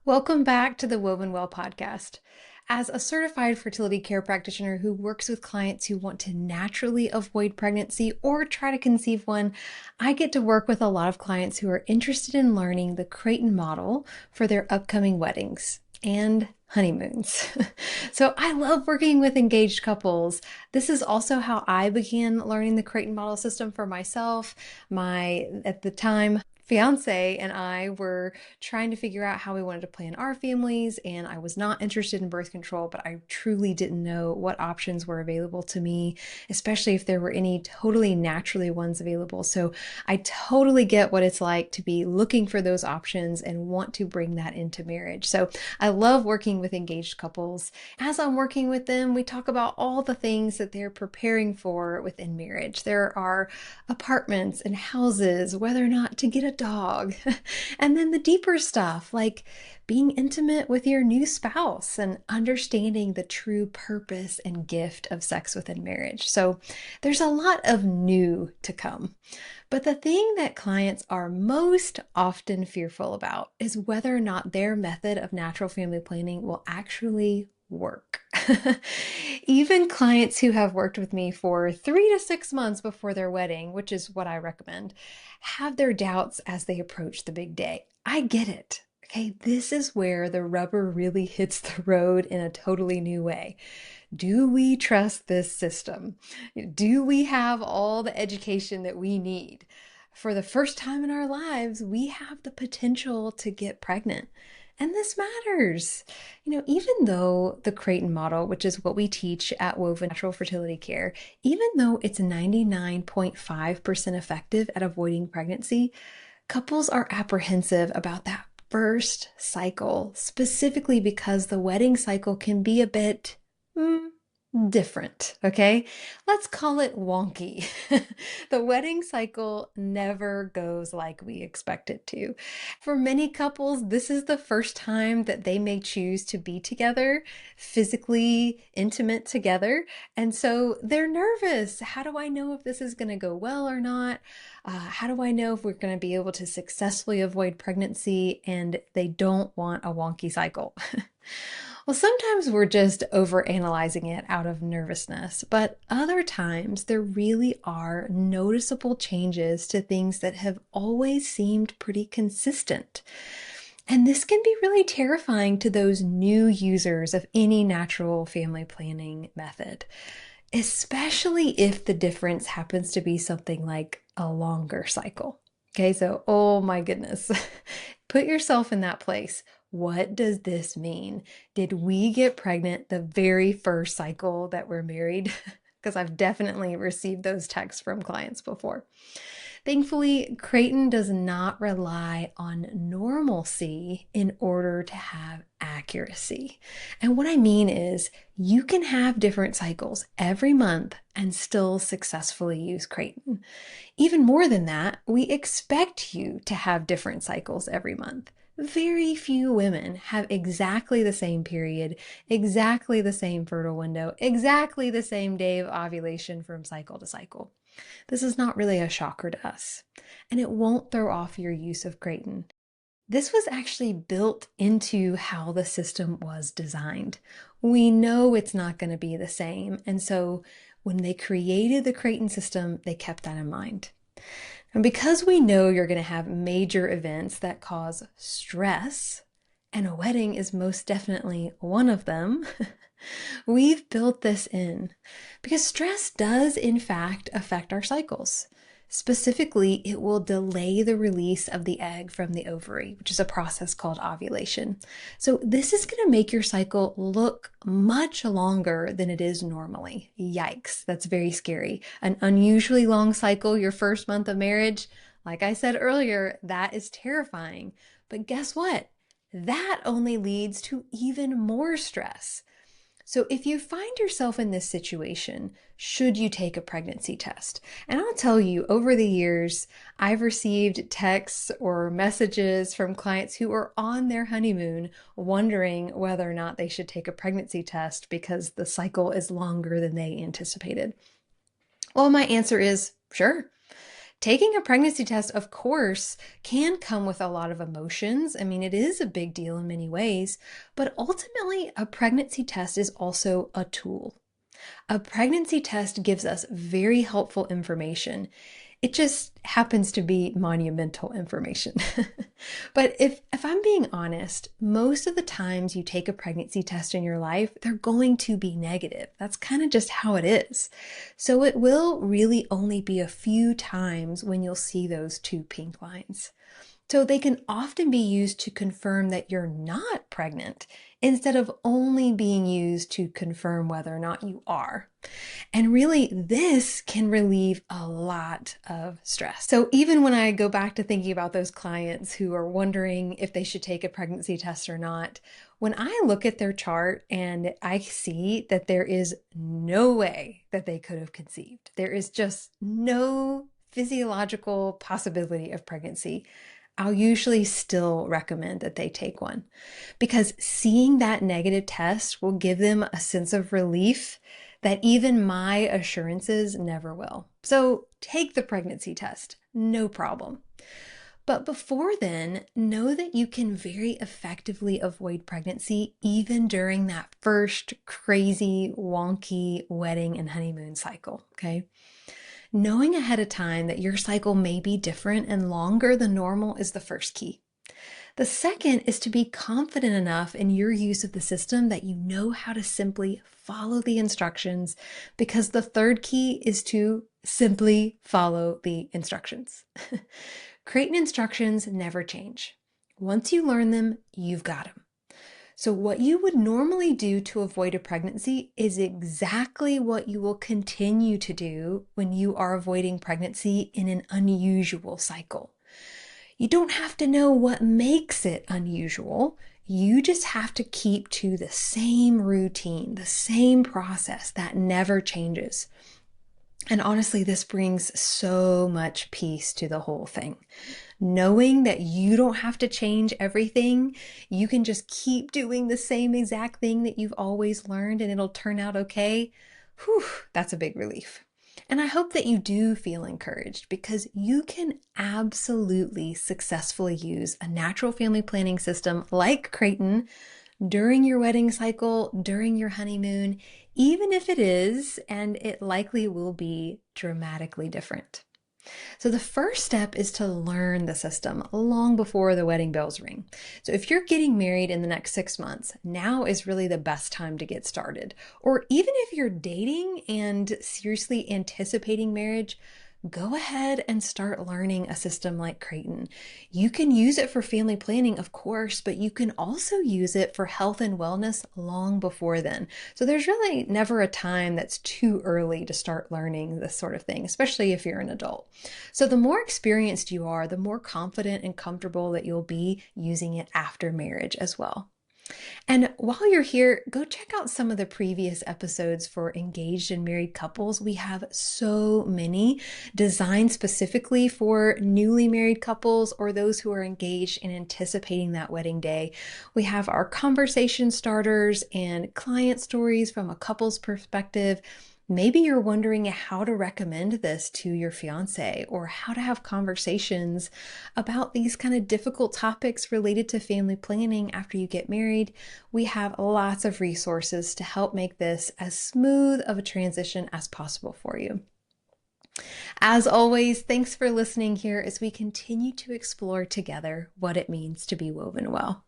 Welcome back to the Woven Well podcast. As a certified fertility care practitioner who works with clients who want to naturally avoid pregnancy or try to conceive one, I get to work with a lot of clients who are interested in learning the Creighton Model for their upcoming weddings and honeymoons. So I love working with engaged couples. This is also how I began learning the Creighton Model system for myself. At the time, fiance and I were trying to figure out how we wanted to plan our families, and I was not interested in birth control, but I truly didn't know what options were available to me, especially if there were any totally naturally ones available. So I totally get what it's like to be looking for those options and want to bring that into marriage. So I love working with engaged couples. As I'm working with them, we talk about all the things that they're preparing for within marriage. There are apartments and houses, whether or not to get a dog, and then the deeper stuff like being intimate with your new spouse and understanding the true purpose and gift of sex within marriage. So there's a lot of new to come. But the thing that clients are most often fearful about is whether or not their method of natural family planning will actually work. Even clients who have worked with me for 3 to 6 months before their wedding, which is what I recommend, have their doubts as they approach the big day. I get it. Okay, this is where the rubber really hits the road in a totally new way. Do we trust this system? Do we have all the education that we need? For the first time in our lives, we have the potential to get pregnant. And this matters. Even though the Creighton model, which is what we teach at Woven Natural Fertility Care, even though it's 99.5% effective at avoiding pregnancy, couples are apprehensive about that first cycle, specifically because the wedding cycle can be a bit different, okay? Let's call it wonky. The wedding cycle never goes like we expect it to. For many couples, this is the first time that they may choose to be together, physically intimate together, and so they're nervous. How do I know if this is going to go well or not? How do I know if we're going to be able to successfully avoid pregnancy? And they don't want a wonky cycle. Well, sometimes we're just overanalyzing it out of nervousness, but other times there really are noticeable changes to things that have always seemed pretty consistent. And this can be really terrifying to those new users of any natural family planning method, especially if the difference happens to be something like a longer cycle. Okay, so oh my goodness, put yourself in that place. What does this mean? Did we get pregnant the very first cycle that we're married? Because I've definitely received those texts from clients before. Thankfully, Creighton does not rely on normalcy in order to have accuracy. And what I mean is, you can have different cycles every month and still successfully use Creighton. Even more than that, we expect you to have different cycles every month. Very few women have exactly the same period, exactly the same fertile window, exactly the same day of ovulation from cycle to cycle. This is not really a shocker to us, and it won't throw off your use of Creighton. This was actually built into how the system was designed. We know it's not going to be the same, and so when they created the Creighton system, they kept that in mind. And because we know you're going to have major events that cause stress, and a wedding is most definitely one of them, we've built this in because stress does, in fact, affect our cycles. Specifically, it will delay the release of the egg from the ovary, which is a process called ovulation. So this is going to make your cycle look much longer than it is normally. Yikes, that's very scary. An unusually long cycle your first month of marriage, like I said earlier, that is terrifying. But guess what? That only leads to even more stress. So if you find yourself in this situation, should you take a pregnancy test? And I'll tell you, over the years, I've received texts or messages from clients who are on their honeymoon wondering whether or not they should take a pregnancy test because the cycle is longer than they anticipated. Well, my answer is sure. Taking a pregnancy test, of course, can come with a lot of emotions. I mean, it is a big deal in many ways, but ultimately, a pregnancy test is also a tool. A pregnancy test gives us very helpful information. It just happens to be monumental information. But if I'm being honest, most of the times you take a pregnancy test in your life, they're going to be negative. That's kind of just how it is. So it will really only be a few times when you'll see those two pink lines. So they can often be used to confirm that you're not pregnant instead of only being used to confirm whether or not you are. And really, this can relieve a lot of stress. So even when I go back to thinking about those clients who are wondering if they should take a pregnancy test or not, when I look at their chart and I see that there is no way that they could have conceived, there is just no physiological possibility of pregnancy, I'll usually still recommend that they take one, because seeing that negative test will give them a sense of relief that even my assurances never will. So take the pregnancy test, no problem. But before then, know that you can very effectively avoid pregnancy even during that first crazy, wonky wedding and honeymoon cycle, okay? Knowing ahead of time that your cycle may be different and longer than normal is the first key. The second is to be confident enough in your use of the system that you know how to simply follow the instructions, because the third key is to simply follow the instructions. Creighton instructions never change. Once you learn them, you've got them. So what you would normally do to avoid a pregnancy is exactly what you will continue to do when you are avoiding pregnancy in an unusual cycle. You don't have to know what makes it unusual. You just have to keep to the same routine, the same process that never changes. And honestly, this brings so much peace to the whole thing. Knowing that you don't have to change everything, you can just keep doing the same exact thing that you've always learned and it'll turn out okay. Whew, that's a big relief. And I hope that you do feel encouraged, because you can absolutely successfully use a natural family planning system like Creighton during your wedding cycle, during your honeymoon, even if it is, and it likely will be, dramatically different. So the first step is to learn the system long before the wedding bells ring. So if you're getting married in the next 6 months, now is really the best time to get started. Or even if you're dating and seriously anticipating marriage, go ahead and start learning a system like Creighton. You can use it for family planning, of course, but you can also use it for health and wellness long before then. So there's really never a time that's too early to start learning this sort of thing, especially if you're an adult. So the more experienced you are, the more confident and comfortable that you'll be using it after marriage as well. And while you're here, go check out some of the previous episodes for engaged and married couples. We have so many designed specifically for newly married couples or those who are engaged and anticipating that wedding day. We have our conversation starters and client stories from a couple's perspective. Maybe you're wondering how to recommend this to your fiance, or how to have conversations about these kind of difficult topics related to family planning after you get married. We have lots of resources to help make this as smooth of a transition as possible for you. As always, thanks for listening here as we continue to explore together what it means to be woven well.